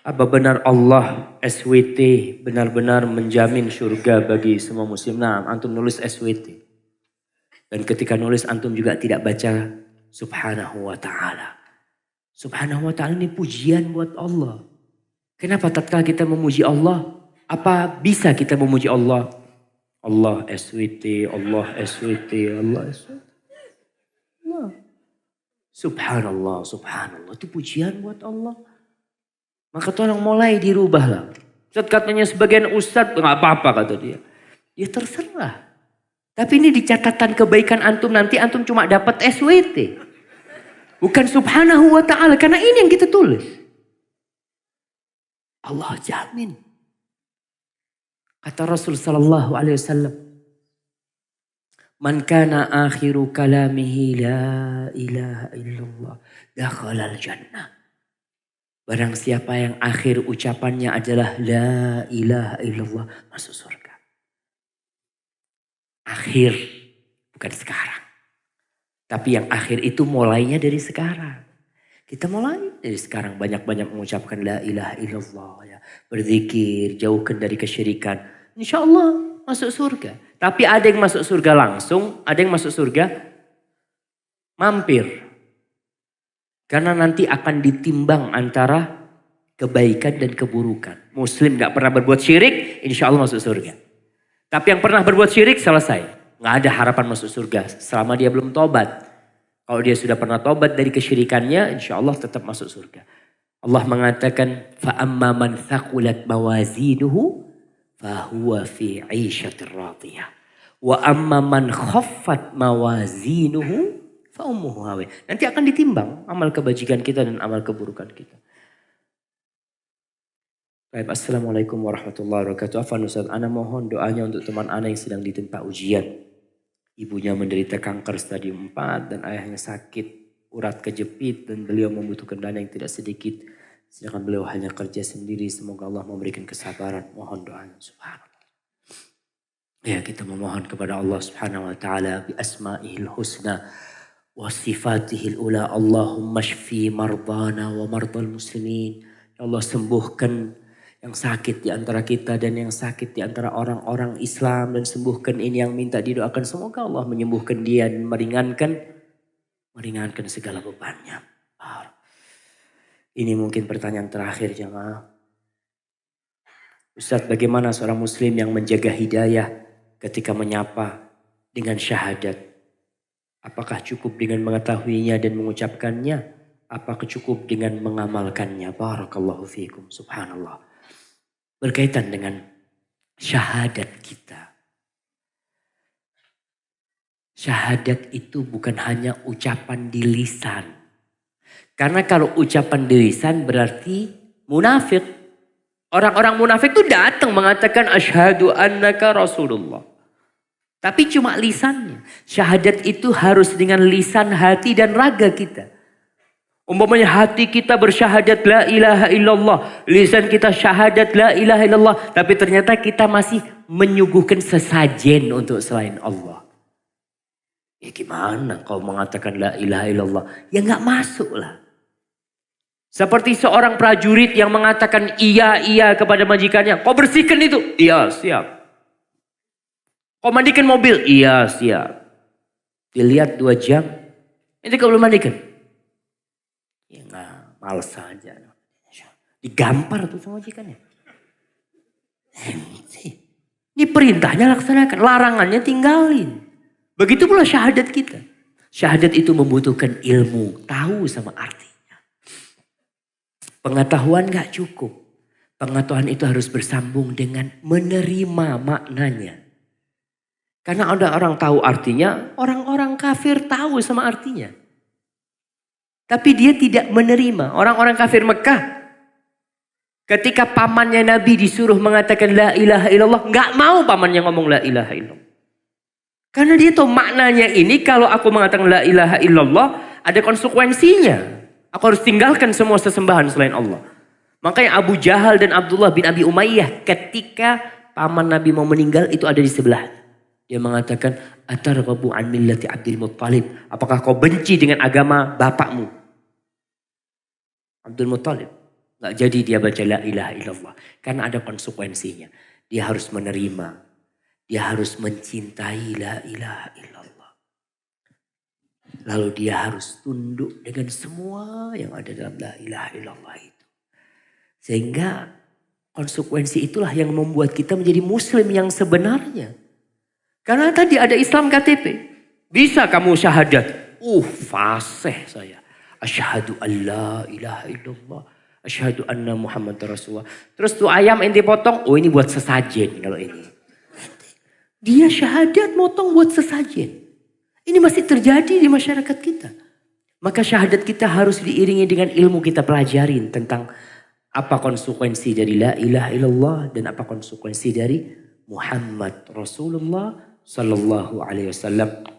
Apa benar Allah SWT benar-benar menjamin surga bagi semua muslim? Nah, antum nulis SWT. Dan ketika nulis antum juga tidak baca subhanahu wa ta'ala. Subhanahu wa ta'ala ini pujian buat Allah. Kenapa tatkala kita memuji Allah? Apa bisa kita memuji Allah? Allah SWT, Allah SWT, Allah SWT. Allah. Subhanallah, subhanallah. Itu pujian buat Allah. Maka tolong mulai dirubahlah. Ustaz katanya sebagian ustaz nggak apa-apa kata dia. Ya terserah. Tapi ini di catatan kebaikan antum nanti antum cuma dapat SWT. Bukan subhanahu wa ta'ala. Karena ini yang kita tulis. Allah jamin. Kata Rasul sallallahu alaihi wasallam. Man kana akhiru kalamihi la ilaha illallah. Dakhalal jannah. Barang siapa yang akhir ucapannya adalah la ilaha illallah, masuk surga. Akhir, bukan sekarang. Tapi yang akhir itu mulainya dari sekarang. Kita mulai dari sekarang banyak-banyak mengucapkan la ilaha illallah. Ya. Berzikir, jauhkan dari kesyirikan. Insya Allah masuk surga. Tapi ada yang masuk surga langsung, ada yang masuk surga mampir. Karena nanti akan ditimbang antara kebaikan dan keburukan. Muslim gak pernah berbuat syirik, insya Allah masuk surga. Tapi yang pernah berbuat syirik selesai. Gak ada harapan masuk surga selama dia belum tobat. Kalau dia sudah pernah tobat dari kesyirikannya, insya Allah tetap masuk surga. Allah mengatakan, فَأَمَّا مَنْ ثَقُلَتْ مَوَازِينُهُ فَهُوَ فِي عِيشَةٍ رَاضِيَةٍ وَأَمَّا مَنْ خَفَّتْ مَوَازِينُهُ nanti akan ditimbang amal kebajikan kita dan amal keburukan kita. Baik, assalamualaikum warahmatullahi wabarakatuh. Afan Ustaz, ana mohon doanya untuk teman ana yang sedang ditimpa ujian. Ibunya menderita kanker stadium 4 dan ayahnya sakit urat kejepit dan beliau membutuhkan dana yang tidak sedikit. Sedangkan beliau hanya kerja sendiri. Semoga Allah memberikan kesabaran. Mohon doanya. Subhanallah. Ya, kita memohon kepada Allah Subhanahu wa taala bi asma'ihil husna wa sifatihil ula. Allahumma shfi mardana wa mardal muslimin. Ya Allah, sembuhkan yang sakit di antara kita dan yang sakit di antara orang-orang Islam, dan sembuhkan ini yang minta didoakan. Semoga Allah menyembuhkan dia dan meringankan segala bebannya. Ini mungkin pertanyaan terakhir jemaah. Ustaz, bagaimana seorang muslim yang menjaga hidayah ketika menyapa dengan syahadat? Apakah cukup dengan mengetahuinya dan mengucapkannya? Apakah cukup dengan mengamalkannya? Barakallahu fiikum. Subhanallah. Berkaitan dengan syahadat kita. Syahadat itu bukan hanya ucapan di lisan. Karena kalau ucapan di lisan berarti munafik. Orang-orang munafik itu datang mengatakan asyhadu annaka rasulullah. Tapi cuma lisannya. Syahadat itu harus dengan lisan, hati dan raga kita. Umpamanya hati kita bersyahadat la ilaha illallah. Lisan kita syahadat la ilaha illallah. Tapi ternyata kita masih menyuguhkan sesajen untuk selain Allah. Ya gimana kau mengatakan la ilaha illallah? Ya gak masuk lah. Seperti seorang prajurit yang mengatakan iya kepada majikannya. Kau bersihkan itu? Iya siap. Kau mandikan mobil? Iya siap. Dilihat 2 jam. Ini kau belum mandikan? Ya enggak, males saja. Digampar tuh sama majikannya. Ini perintahnya laksanakan. Larangannya tinggalin. Begitu pula syahadat kita. Syahadat itu membutuhkan ilmu. Tahu sama artinya. Pengetahuan gak cukup. Pengetahuan itu harus bersambung dengan menerima maknanya. Karena ada orang tahu artinya, orang-orang kafir tahu sama artinya. Tapi dia tidak menerima. Orang-orang kafir Mekah, ketika pamannya Nabi disuruh mengatakan la ilaha illallah, gak mau pamannya ngomong la ilaha illallah. Karena dia tahu maknanya ini, kalau aku mengatakan la ilaha illallah, ada konsekuensinya. Aku harus tinggalkan semua sesembahan selain Allah. Makanya Abu Jahal dan Abdullah bin Abi Umayyah, ketika paman Nabi mau meninggal, itu ada di sebelah. Dia mengatakan, atarghabu an millati Abdul Muttalib. Apakah kau benci dengan agama bapakmu? Abdul Muttalib. Nggak jadi dia baca la ilaha illallah. Karena ada konsekuensinya. Dia harus menerima. Dia harus mencintai la ilaha illallah. Lalu dia harus tunduk dengan semua yang ada dalam la ilaha illallah itu. Sehingga konsekuensi itulah yang membuat kita menjadi muslim yang sebenarnya. Karena tadi ada Islam KTP. Bisa kamu syahadat. Fasih saya. Asyhadu an la ilaha illallah. Asyhadu anna Muhammad Rasulullah. Terus tuh ayam ente potong. Ini buat sesajen kalau ini. Dia syahadat motong buat sesajen. Ini masih terjadi di masyarakat kita. Maka syahadat kita harus diiringi dengan ilmu kita pelajarin tentang apa konsekuensi dari la ilaha illallah dan apa konsekuensi dari Muhammad Rasulullah sallallahu alaihi wasallam.